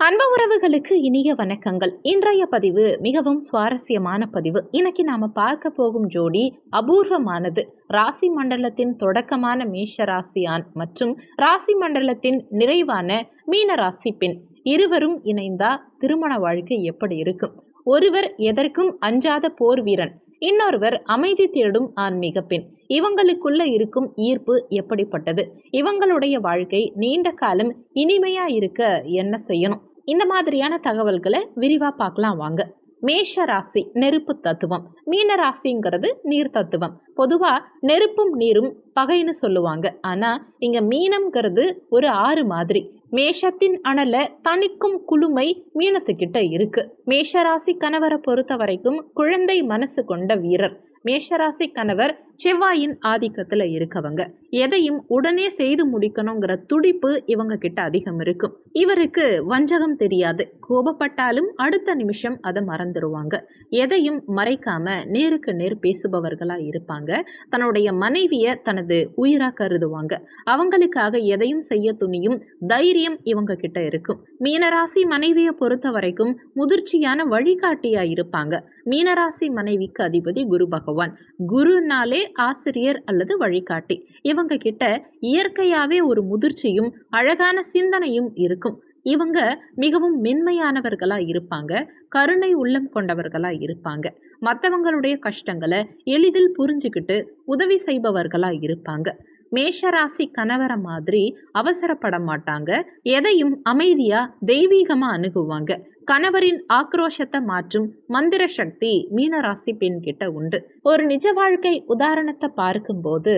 அன்பு உறவுகளுக்கு இனிய வணக்கங்கள். இன்றைய பதிவு மிகவும் சுவாரஸ்யமான பதிவு. இன்னைக்கு நாம பார்க்க போகும் ஜோடி அபூர்வமானது. ராசி மண்டலத்தின் தொடக்கமான மேஷ ராசி ஆண் மற்றும் ராசி மண்டலத்தின் நிறைவான மீன ராசி பெண் இருவரும் இணைந்தா திருமண வாழ்க்கை எப்படி இருக்கும்? ஒருவர் எதற்கும் அஞ்சாத போர் வீரன், இன்னொருவர் அமைதி தேடும் ஆன்மீக பெண். இவங்களுக்குள்ள இருக்கும் ஈர்ப்பு எப்படிப்பட்டது? இவங்களுடைய வாழ்க்கை நீண்ட காலம் இனிமையா இருக்க என்ன செய்யணும்? இந்த மாதிரியான தகவல்களை விரிவா பார்க்கலாம் வாங்க. மேஷ ராசி நெருப்பு தத்துவம், மீன ராசிங்கிறது நீர் தத்துவம். பொதுவா நெருப்பும் நீரும் பகைன்னு சொல்லுவாங்க. ஆனா இங்க மீனம்ங்கிறது ஒரு ஆறு மாதிரி. மேஷத்தின் அனல தணிக்கும் குளுமை மீனத்துக்கிட்ட இருக்கு. மேஷராசி கணவரை பொறுத்த வரைக்கும் குழந்தை மனசு கொண்ட வீரர். மேஷராசி கணவர் செவ்வாயின் ஆதிக்கத்துல இருக்கவங்க. எதையும் உடனே செய்து முடிக்கணுங்கிற துடிப்பு இவங்க கிட்ட அதிகம் இருக்கும். இவருக்கு வஞ்சகம் தெரியாது. கோபப்பட்டாலும் அடுத்த நிமிஷம் அதை மறந்துடுவாங்க. எதையும் மறைக்காம நேருக்கு நேர் பேசுபவர்களா இருப்பாங்க. தன்னுடைய மனைவிய தனது உயிரா கருதுவாங்க. அவங்களுக்காக எதையும் செய்ய துணியும் தைரியம் இவங்க கிட்ட இருக்கும். மீனராசி மனைவியை பொறுத்த வரைக்கும் முதிர்ச்சியான வழிகாட்டியா இருப்பாங்க. மீனராசி மனைவிக்கு அதிபதி குரு பகவான். குருனாலே ஆசிரியர் அல்லது வழிகாட்டி. இவங்க கிட்ட இயற்கையாவே ஒரு முதிர்ச்சியும் அழகான சிந்தனையும் இருக்கும். இவங்க மிகவும் மென்மையானவர்களா இருப்பாங்க. கருணை உள்ளம் கொண்டவர்களா இருப்பாங்க. மற்றவங்களுடைய கஷ்டங்களை எளிதில் புரிஞ்சுக்கிட்டு உதவி செய்பவர்களா இருப்பாங்க. மேஷராசி கணவரை மாதிரி அவசரப்பட மாட்டாங்க. எதையும் அமைதியா தெய்வீகமா அணுகுவாங்க. கணவரின் ஆக்ரோஷத்தை மாற்றும் மந்திர சக்தி மீனராசி பெண் கிட்ட உண்டு. ஒரு நிஜ வாழ்க்கை உதாரணத்தை பார்க்கும்போது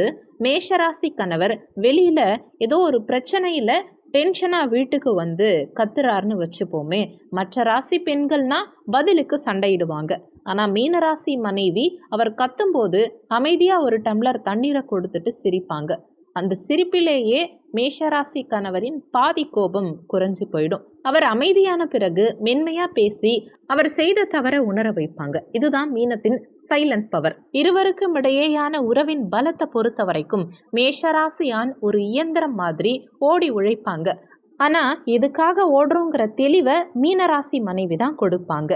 மேஷராசி கணவர் வெளியில ஏதோ ஒரு பிரச்சனையில டென்ஷனா வீட்டுக்கு வந்து கத்துறாருன்னு வச்சுப்போமே. மற்ற ராசி பெண்கள்னா பதிலுக்கு சண்டையிடுவாங்க. ஆனா மீனராசி மனைவி அவர் கத்தும்போது அமைதியா ஒரு டம்ளர் தண்ணீரை கொடுத்துட்டு சிரிப்பாங்க. அந்த சிரிப்பிலேயே மேஷராசி கணவரின் பாதி கோபம் குறைஞ்சு போயிடும். அவர் அமைதியான பிறகு மென்மையா பேசி அவர் செய்த தவற உணர வைப்பாங்க. இதுதான் மீனத்தின் சைலண்ட் பவர். இருவருக்கும் இடையேயான உறவின் பலத்தை பொறுத்த வரைக்கும் மேஷராசி ஆண் ஒரு இயந்திரம் மாதிரி ஓடி உழைப்பாங்க. ஆனா இதுக்காக ஓடுறோங்கிற தெளிவை மீனராசி மனைவி தான் கொடுப்பாங்க.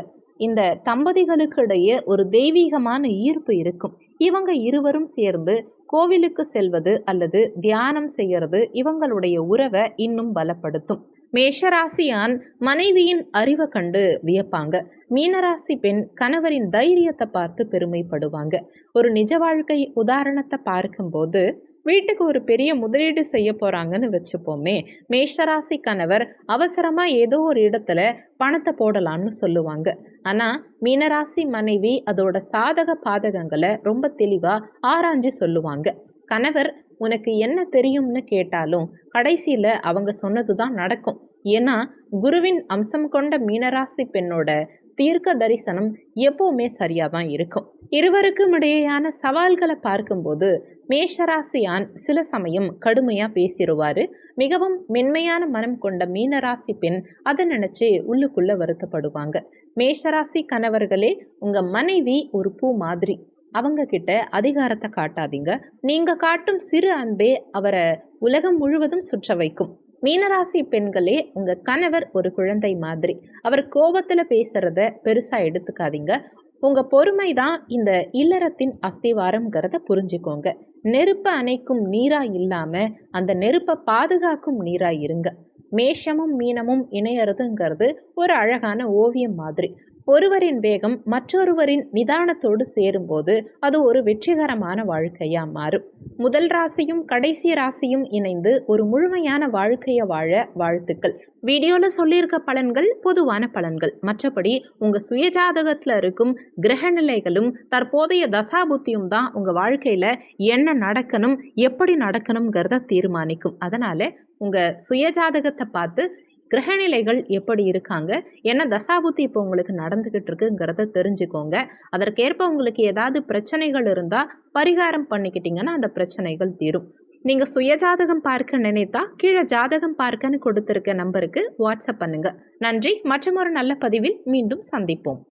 இந்த தம்பதிகளுக்கு இடையே ஒரு தெய்வீகமான ஈர்ப்பு இருக்கும். இவங்க இருவரும் சேர்ந்து கோவிலுக்கு செல்வது அல்லது தியானம் செய்யறது இவங்களுடைய உறவை இன்னும் பலப்படுத்தும். மேஷராசி ஆண் மனைவியின் அறிவை கண்டு வியப்பாங்க. மீனராசி பெண் கணவரின் தைரியத்தை பார்த்து பெருமைப்படுவாங்க. ஒரு நிஜ வாழ்க்கை உதாரணத்தை பார்க்கும்போது வீட்டுக்கு ஒரு பெரிய முதலீடு செய்ய போறாங்கன்னு வச்சுப்போமே. மேஷராசி கணவர் அவசரமா ஏதோ ஒரு இடத்துல பணத்தை போடலான்னு சொல்லுவாங்க. ஆனா மீனராசி மனைவி அதோட சாதக பாதகங்களை ரொம்ப தெளிவா ஆராய்ஞ்சு சொல்லுவாங்க. கணவர் உனக்கு என்ன தெரியும்னு கேட்டாலும் கடைசியில அவங்க சொன்னதுதான் நடக்கும். ஏன்னா குருவின் அம்சம் கொண்ட மீனராசி பெண்ணோட தீர்க்க தரிசனம் எப்பவுமே சரியாதான் இருக்கும். இருவருக்கும் இடையேயான சவால்களை பார்க்கும்போது மேஷராசி ஆண் சில சமயம் கடுமையா பேசிடுவாரு. மிகவும் மென்மையான மனம் கொண்ட மீனராசி பெண் அதை நினைச்சு உள்ளுக்குள்ள வருத்தப்படுவாங்க. மேஷராசி கணவர்களே, உங்க மனைவி ஒரு பூ மாதிரி. அவங்க கிட்ட அதிகாரத்தை காட்டாதீங்க. நீங்க காட்டும் சிறு அன்பே அவரை உலகம் முழுவதும் சுற்ற வைக்கும். மீனராசி பெண்களே, உங்க கணவர் ஒரு குழந்தை மாதிரி. அவர் கோபத்துல பேசுறத பெருசா எடுத்துக்காதீங்க. உங்க பொறுமை தான் இந்த இல்லறத்தின் அஸ்திவாரம்ங்கிறத புரிஞ்சுக்கோங்க. நெருப்பை அணைக்கும் நீரா இல்லாம அந்த நெருப்பை பாதுகாக்கும் நீரா இருங்க. மேஷமும் மீனமும் இணையறதுங்கிறது ஒரு அழகான ஓவியம் மாதிரி. ஒருவரின் வேகம் மற்றொருவரின் நிதானத்தோடு சேரும்போது அது ஒரு வெற்றிகரமான வாழ்க்கையா மாறும். முதல் ராசியும் கடைசி ராசியும் இணைந்து ஒரு முழுமையான வாழ்க்கையை வாழ வாழ்த்துக்கள். வீடியோல சொல்லியிருக்க பலன்கள் பொதுவான பலன்கள். மற்றபடி உங்க சுயஜாதகத்துல இருக்கும் கிரக நிலைகளும் தற்போதைய தசாபுத்தியும் தான் உங்க வாழ்க்கையில என்ன நடக்கணும் எப்படி நடக்கணுங்கிறத தீர்மானிக்கும். அதனால உங்க சுயஜாதகத்தை பார்த்து கிரகநிலைகள் எப்படி இருக்காங்க, என்ன தசாபுத்தி இப்போ உங்களுக்கு நடந்துகிட்டு இருக்குங்கிறத தெரிஞ்சுக்கோங்க. அதற்கேற்ப உங்களுக்கு ஏதாவது பிரச்சனைகள் இருந்தால் பரிகாரம் பண்ணிக்கிட்டீங்கன்னா அந்த பிரச்சனைகள் தீரும். நீங்கள் சுயஜாதகம் பார்க்க நினைத்தா கீழே ஜாதகம் பார்க்கன்னு கொடுத்துருக்க நம்பருக்கு வாட்ஸ்அப் பண்ணுங்க. நன்றி. மற்றும் ஒரு நல்ல பதிவில் மீண்டும் சந்திப்போம்.